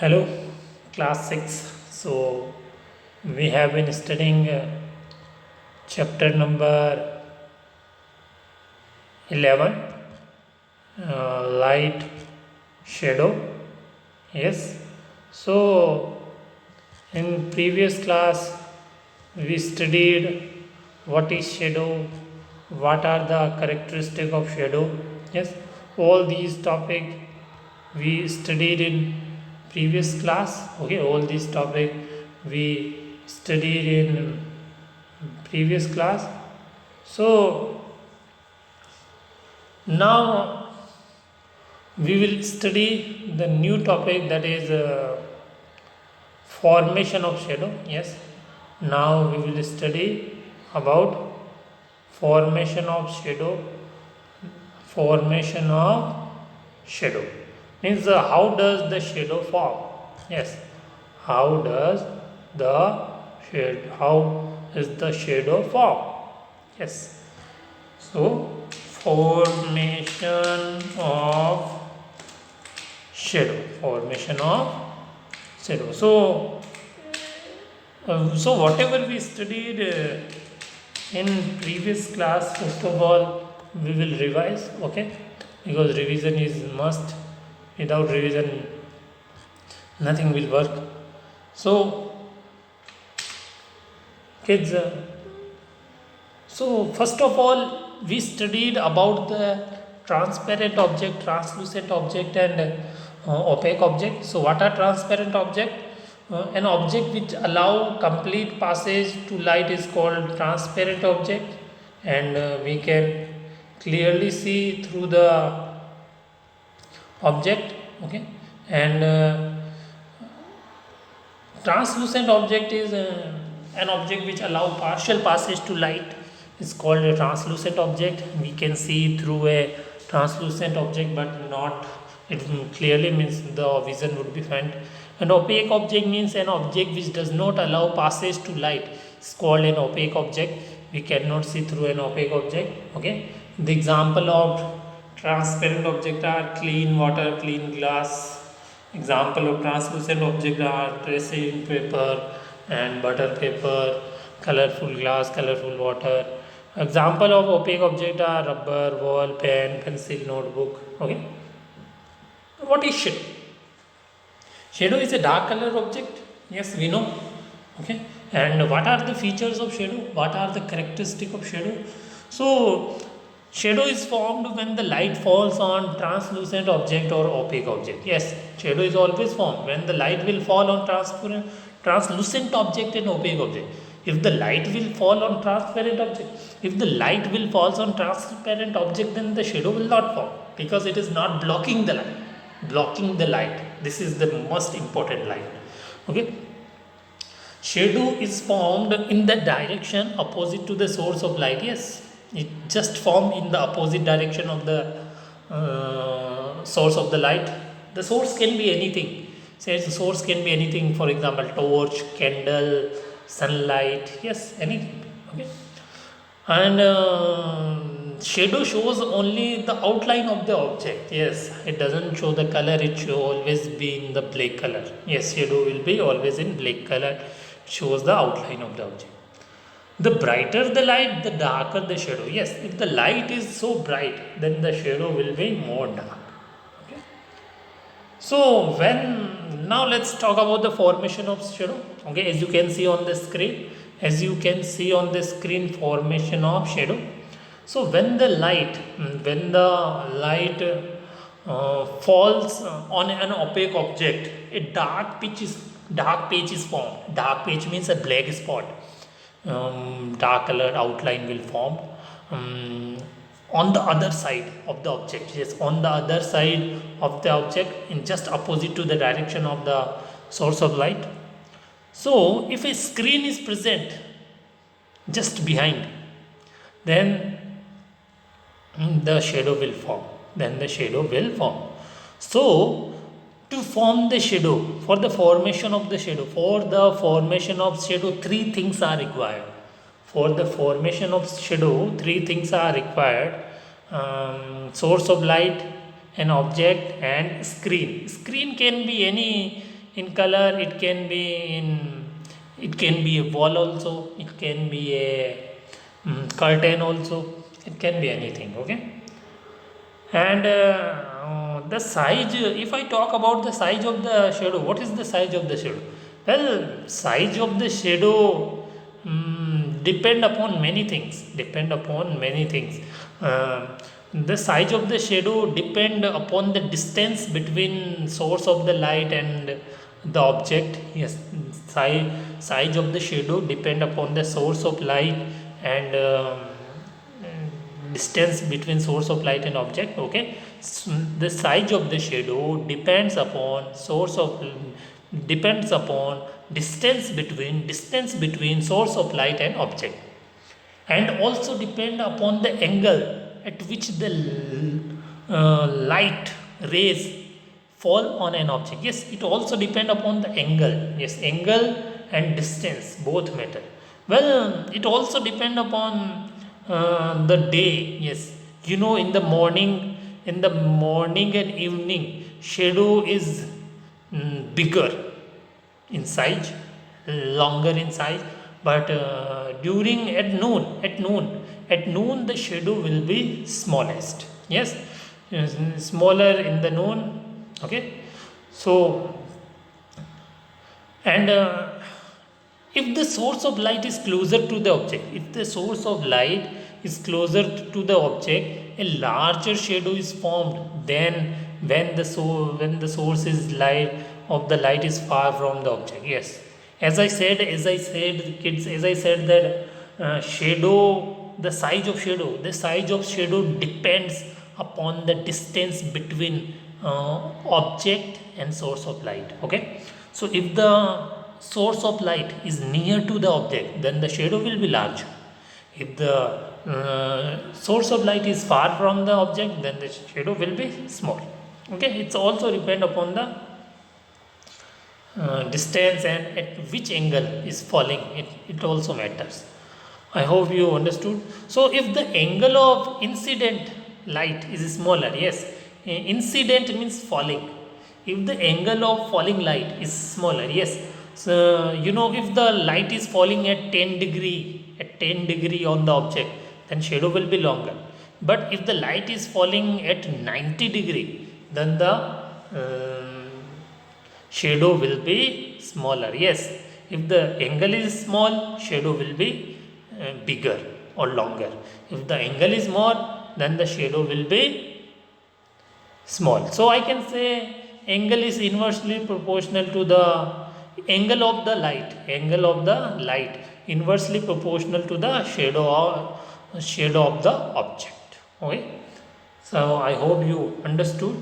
Hello, class 6. So, we have been studying chapter number 11, light, shadow. Yes. So, in previous class, we studied what is shadow, what are the characteristics of shadow. Yes. All these topic we studied in previous class. Okay, all these topic we studied in previous class. So now we will study the new topic, that is formation of shadow. Yes, now we will study about formation of shadow. Formation of shadow means how does the shadow form. Yes, how does the how is the shadow form. Yes, so formation of shadow. So whatever we studied in previous class, first of all we will revise. Okay, because revision is must. Without revision nothing will work. So kids, so first of all we studied about the transparent object, translucent object, and opaque object. So what are transparent object? An object which allow complete passage to light is called transparent object, and we can clearly see through the object. Okay, and translucent object is an object which allow partial passage to light is called a translucent object. We can see through a translucent object, but not it clearly means the vision would be faint. An opaque object means an object which does not allow passage to light. It's called an opaque object. We cannot see through an opaque object. Okay, the example of transparent object are clean water, clean glass. Example of translucent object are tracing paper and butter paper, colorful glass, colorful water. Example of opaque object are rubber, wall, pen, pencil, notebook. Okay. What is shadow? Shadow is a dark color object. Yes, we know. Okay. And what are the features of shadow? What are the characteristic of shadow? So shadow is formed when the light falls on translucent object or opaque object. Yes, shadow is always formed when the light will fall on translucent object and opaque object. If the light will fall on transparent object, if the light will falls on transparent object, then the shadow will not fall because it is not blocking the light. Blocking the light. This is the most important line. Okay. Shadow is formed in the direction opposite to the source of light. Yes, it just formed in the opposite direction of the source of the light. The source can be anything. Say the source can be anything. For example, torch, candle, sunlight. Yes, anything. Okay. And shadow shows only the outline of the object. Yes, it doesn't show the color. It should always be in the black color. Yes, shadow will be always in black color. Shows the outline of the object. The brighter the light, the darker the shadow. Yes, if the light is so bright, then the shadow will be more dark. Okay. So when now let's talk about the formation of shadow. Okay, as you can see on the screen, formation of shadow. So when the light, falls on an opaque object, a dark patch is formed. Dark patch means a black spot. Dark colored outline will form on the other side of the object. Yes, on the other side of the object, in just opposite to the direction of the source of light. So if a screen is present just behind, then the shadow will form. So to form the shadow, for the formation of shadow, three things are required. For the formation of shadow, three things are required: source of light, an object, and screen. Screen can be in color, it can be a wall also, it can be a curtain also, it can be anything. Okay. And the size, if I talk about the size of the shadow, what is the size of the shadow? Well, size of the shadow depend upon many things, the size of the shadow depend upon the distance between source of the light and the object. Yes, size of the shadow depend upon the source of light and distance between source of light and object. Okay. The size of the shadow depends upon distance between source of light and object, and also depend upon the angle at which the light rays fall on an object. Yes, it also depend upon the angle. Yes, angle and distance both matter. Well, it also depend upon the day. Yes, in the morning and evening, shadow is bigger in size, longer in size, but during at noon the shadow will be smallest. Yes, smaller in the noon. Okay. So, and if the source of light is closer to the object, to the object, a larger shadow is formed than when the source is light of the light is far from the object. Yes, kids, as I said that shadow the size of shadow depends upon the distance between object and source of light. Okay. So if the source of light is near to the object, then the shadow will be large. If the source of light is far from the object, then the shadow will be small. Okay. It's also depend upon the distance and at which angle is falling. It also matters. I hope you understood. So if the angle of incident light is smaller, yes, incident means falling. If the angle of falling light is smaller, yes, so if the light is falling at 10 degree on the object, then shadow will be longer. But if the light is falling at 90 degree, then the shadow will be smaller. Yes, if the angle is small, shadow will be bigger or longer. If the angle is more, then the shadow will be small. So I can say angle is inversely proportional to the angle of the light inversely proportional to the shadow of the object. Okay. So I hope you understood.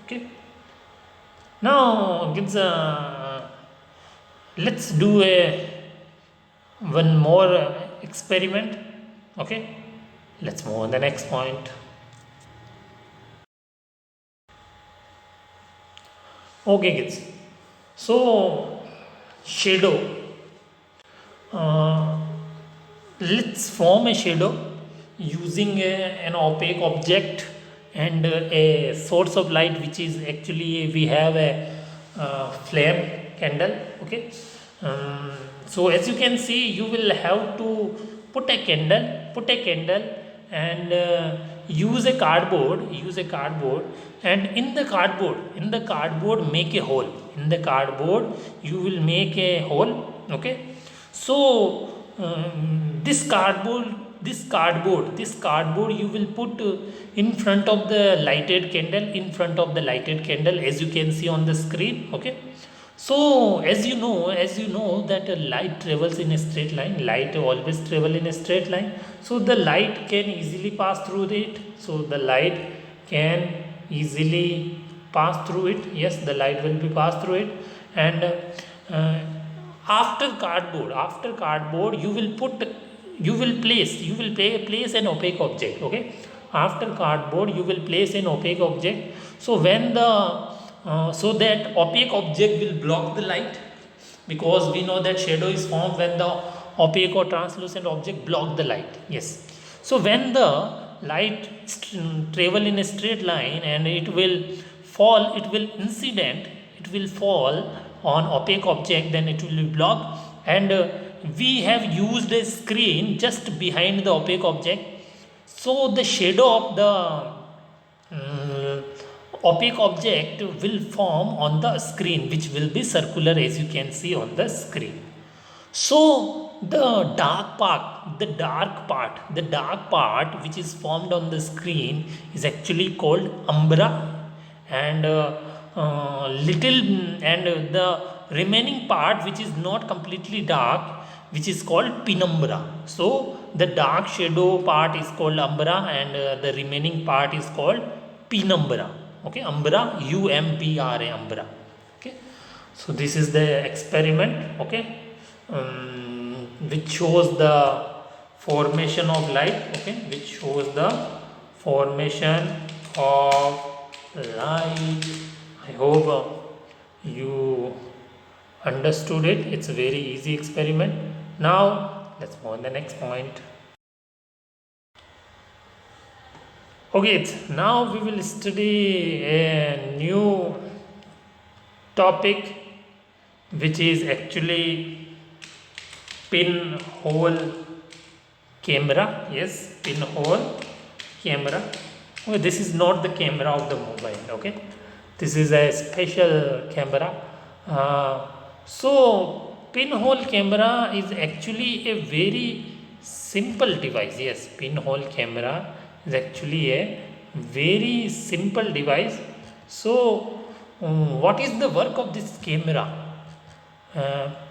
Okay. Now let's do one more experiment. Okay. Let's move on the next point. Okay, kids. So shadow. Let's form a shadow using an opaque object and a source of light, which is actually we have a flame candle. Okay. So as you can see, you will have to put a candle and use a cardboard, and in the cardboard make a hole. In the cardboard you will make a hole. Okay. So this cardboard you will put in front of the lighted candle, as you can see on the screen. Okay. So as you know that light travels in a straight line. Light always travel in a straight line. So the light can easily pass through it. Yes, the light will be passed through it. And after cardboard you will place an opaque object. Okay. After cardboard you will place an opaque object. So when so that opaque object will block the light, because we know that shadow is formed when the opaque or translucent object block the light. Yes. So when the light travel in a straight line and it will fall on opaque object, then it will be blocked. And we have used a screen just behind the opaque object, so the shadow of the opaque object will form on the screen, which will be circular, as you can see on the screen. So the dark part which is formed on the screen is actually called umbra, and little and the remaining part which is not completely dark, which is called penumbra. So the dark shadow part is called umbra, and the remaining part is called penumbra. Okay, umbra, umbra, umbra. Okay, so this is the experiment. Okay, which shows the formation of light. Okay, which shows the formation of light. I hope you understood it. It's a very easy experiment. Now let's move on the next point. Okay, now we will study a new topic, which is actually pinhole camera. Yes, pinhole camera. Okay, this is not the camera of the mobile. Okay, this is a special camera. So pinhole camera is actually a very simple device. Yes, pinhole camera is actually a very simple device. So what is the work of this camera?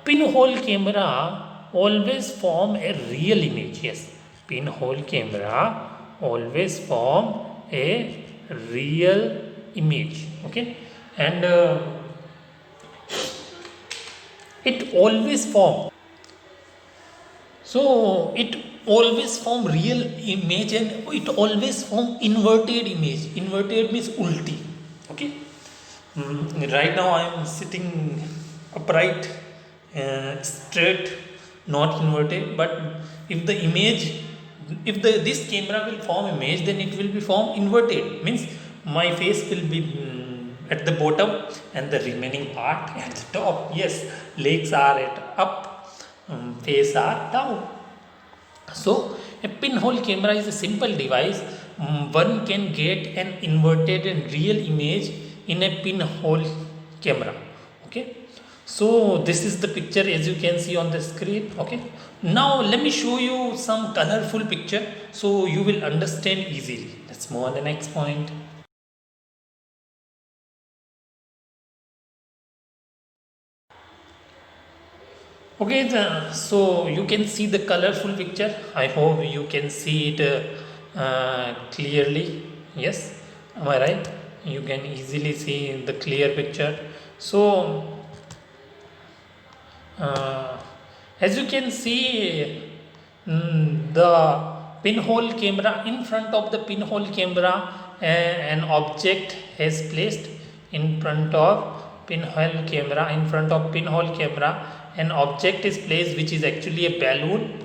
Pinhole camera always form a real image. Yes, pinhole camera always form a real image. Okay, and it always form. So it always form real image, and it always form inverted image. Inverted means ulti. Okay. Right now I am sitting upright, straight, not inverted. But if the image, if this camera will form image, then it will be form inverted. Means my face will be at the bottom and the remaining part at the top. Yes, legs are at up, face are down. So a pinhole camera is a simple device. One can get an inverted and real image in a pinhole camera. Okay, so this is the picture as you can see on the screen. Okay, now let me show you some colorful picture so you will understand easily. Let's move on the next point. Okay, so you can see the colorful picture. I hope you can see it clearly. Yes, am I right? You can easily see the clear picture. So as you can see, the pinhole camera, in front of the pinhole camera, an object has placed in front of pinhole camera. In front of pinhole camera, an object is placed, which is actually a balloon.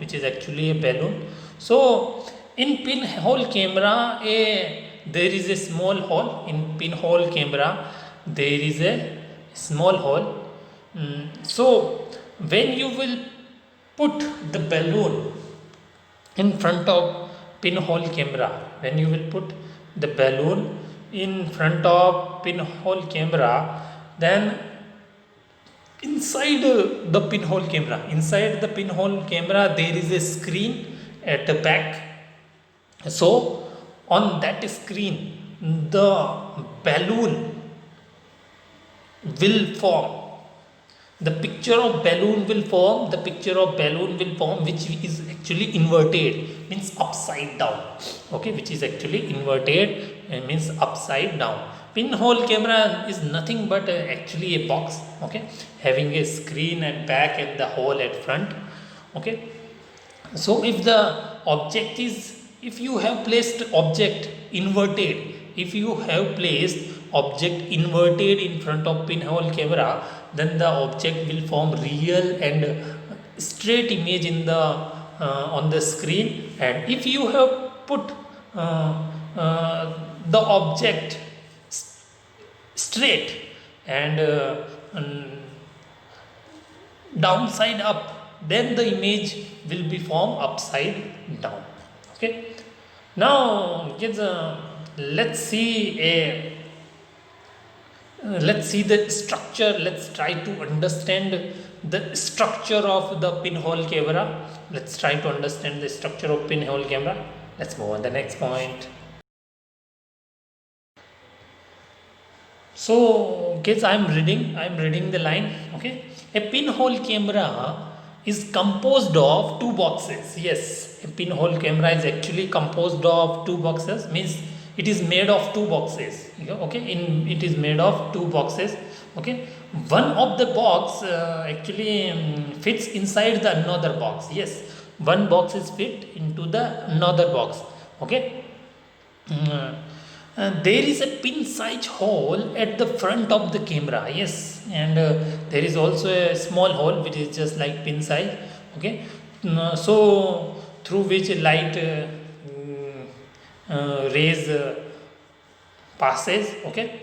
So in pinhole camera, there is a small hole. In pinhole camera, there is a small hole. So when you will put the balloon in front of pinhole camera, when you will put the balloon in front of pinhole camera, then inside the pinhole camera, there is a screen at the back. So on that screen, the balloon will form. The picture of balloon will form. Which is actually inverted, means upside down. Okay, which is actually inverted and means upside down. Pinhole camera is nothing but actually a box. Okay, having a screen at back and the hole at front. Okay, so if you have placed object inverted, in front of pinhole camera, then the object will form real and straight image in the on the screen. And if you have put the object straight and downside up, then the image will be formed upside down. Okay, now kids, let's see a let's see the structure. Let's try to understand the structure of the pinhole camera. Let's try to understand the structure of pinhole camera. Let's move on the next point. So kids, I'm reading the line. Okay, a pinhole camera is composed of two boxes. Yes, a pinhole camera is actually composed of two boxes, means it is made of two boxes. Okay, it is made of two boxes. Okay, one of the box actually fits inside the another box. Yes, one box is fit into the another box. Okay. Mm, there is a pin size hole at the front of the camera. Yes, and there is also a small hole which is just like pin size. Okay, so through which light rays passes. Okay,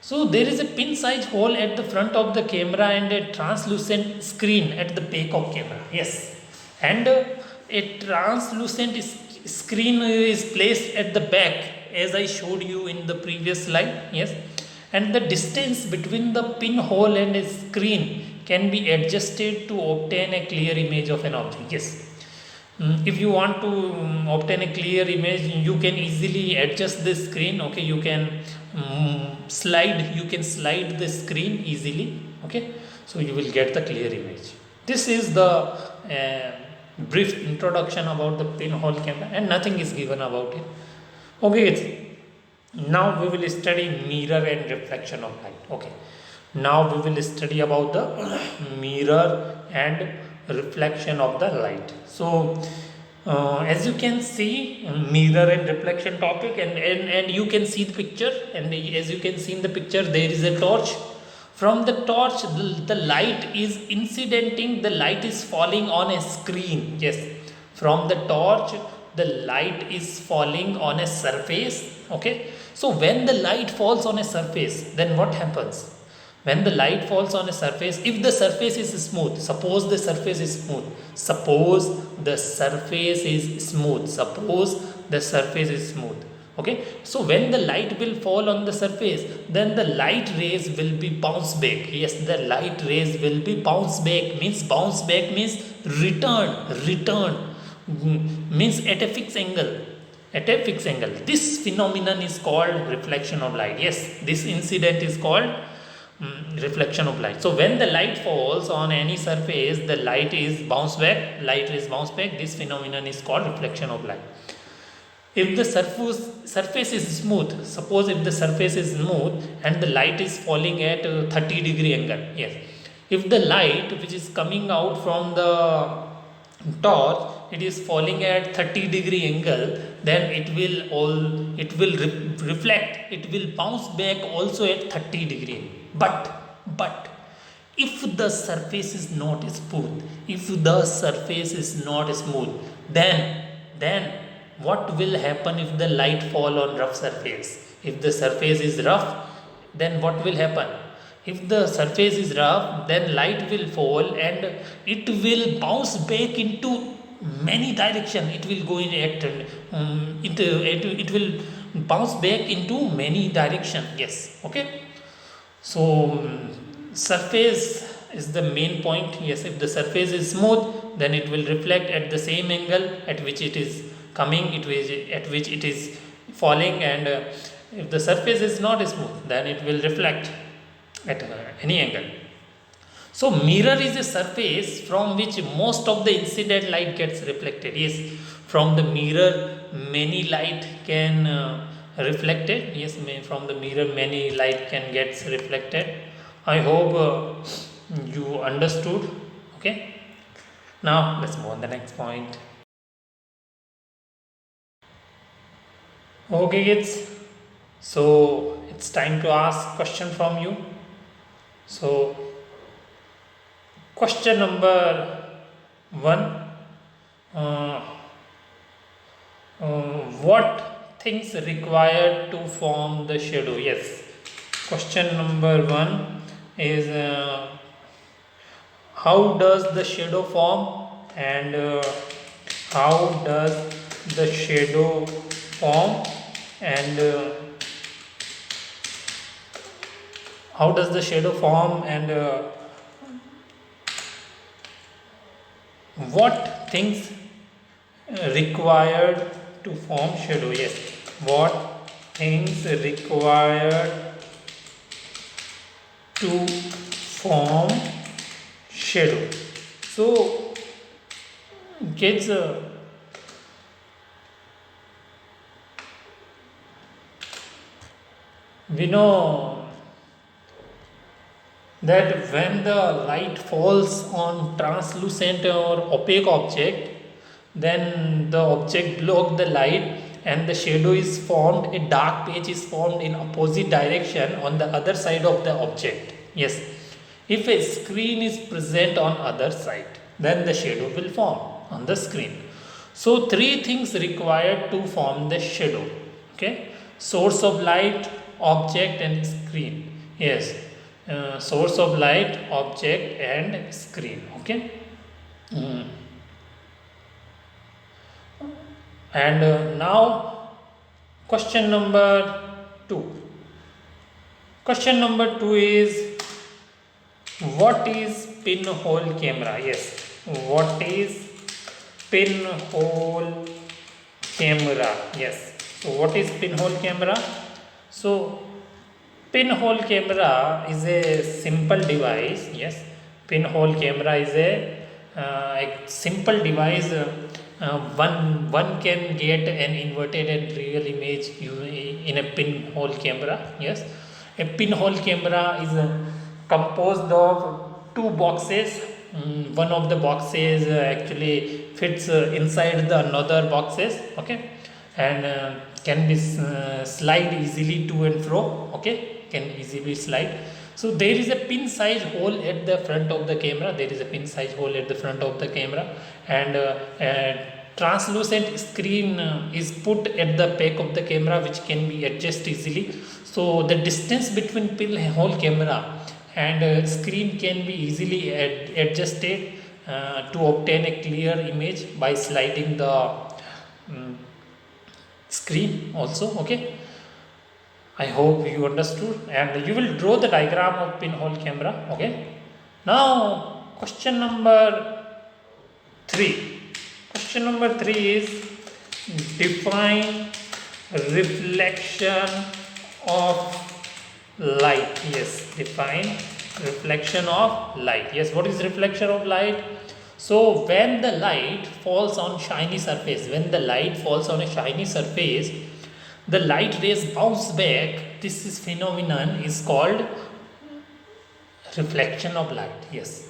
so there is a pin size hole at the front of the camera and a translucent screen at the back of camera. Yes, and a translucent screen is placed at the back, as I showed you in the previous slide. Yes, and the distance between the pinhole and a screen can be adjusted to obtain a clear image of an object. Yes, if you want to obtain a clear image, you can easily adjust the screen. Okay, you can slide the screen easily. Okay, so you will get the clear image. This is the brief introduction about the pinhole camera, and nothing is given about it. Okay, now we will study mirror and reflection of light. Okay, now we will study about the mirror and reflection of the light. So as you can see, mirror and reflection topic, and you can see the picture, and as you can see in the picture, there is a torch. From the torch, the light is incidenting, the light is falling on a screen. Yes, from the torch, the light is falling on a surface. Okay, so when the light falls on a surface, then what happens? When the light falls on a surface, if the surface is smooth, suppose the surface is smooth, suppose the surface is smooth, suppose the surface is smooth. Okay, so when the light will fall on the surface, then the light rays will be bounce back. Yes, the light rays will be bounce back, means return, means at a fixed angle. At a fixed angle, this phenomenon is called reflection of light. Yes, this incident is called reflection of light. So when the light falls on any surface, the light is bounce back, this phenomenon is called reflection of light. If the surface is smooth, suppose if the surface is smooth and the light is falling at 30-degree angle. Yes, if the light which is coming out from the torch, it is falling at 30-degree angle, then it will reflect, it will bounce back also at 30-degree. But if the surface is not smooth, then what will happen if the light fall on rough surface? If the surface is rough, then what will happen? If the surface is rough, then light will fall and it will bounce back into many direction. It will go in at it will bounce back into many direction. Yes, okay. So surface is the main point. Yes, if the surface is smooth, then it will reflect at the same angle at which it is coming, at which it is falling, and if the surface is not smooth, then it will reflect at any angle. So mirror is a surface from which most of the incident light gets reflected. Yes, from the mirror many light can reflected. Yes, from the mirror many light can get reflected. I hope you understood. Okay, now let's move on the next point. Okay kids, so it's time to ask question from you. So question number 1, what things required to form the shadow? Yes, question number 1 is how does the shadow form, and how does the shadow form, and how does the shadow form, and what things required to form shadow. Yes, what things required to form shadow. So kids, we know that when the light falls on translucent or opaque object, then the object block the light and the shadow is formed, a dark patch is formed in opposite direction on the other side of the object. Yes, if a screen is present on other side, then the shadow will form on the screen. So three things required to form the shadow. Okay, source of light, object and screen. Yes, source of light, object and screen. Okay. Mm. And now question number 2. Question number 2 is, what is pinhole camera? Yes, what is pinhole camera? Yes, so what is pinhole camera? So pinhole camera is a simple device. Yes, pinhole camera is a simple device. One can get an inverted and real image in a pinhole camera. Yes, a pinhole camera is composed of two boxes. One of the boxes actually fits inside the another boxes. Okay, and can be slide easily to and fro. Okay, can easily slide. So there is a pin size hole at the front of the camera. There is a pin size hole at the front of the camera, and translucent screen is put at the back of the camera, which can be adjusted easily. So the distance between pinhole camera and screen can be easily adjusted to obtain a clear image by sliding the screen also. Okay, I hope you understood, and you will draw the diagram of pinhole camera. Okay, now question number 3. Question number 3 is, define reflection of light. Yes, define reflection of light. Yes, what is reflection of light? So when the light falls on shiny surface, the light rays bounce back. This is phenomenon is called reflection of light. Yes,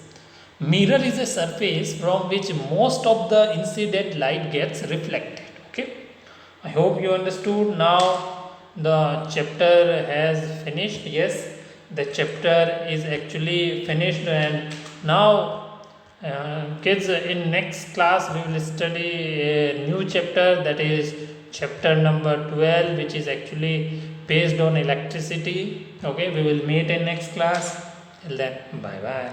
mirror is a surface from which most of the incident light gets reflected. Okay, I hope you understood. Now the chapter has finished. Yes, the chapter is actually finished, and now kids, in next class we will study a new chapter, that is chapter number 12, which is actually based on electricity. Okay, we will meet in next class. Till then, bye bye.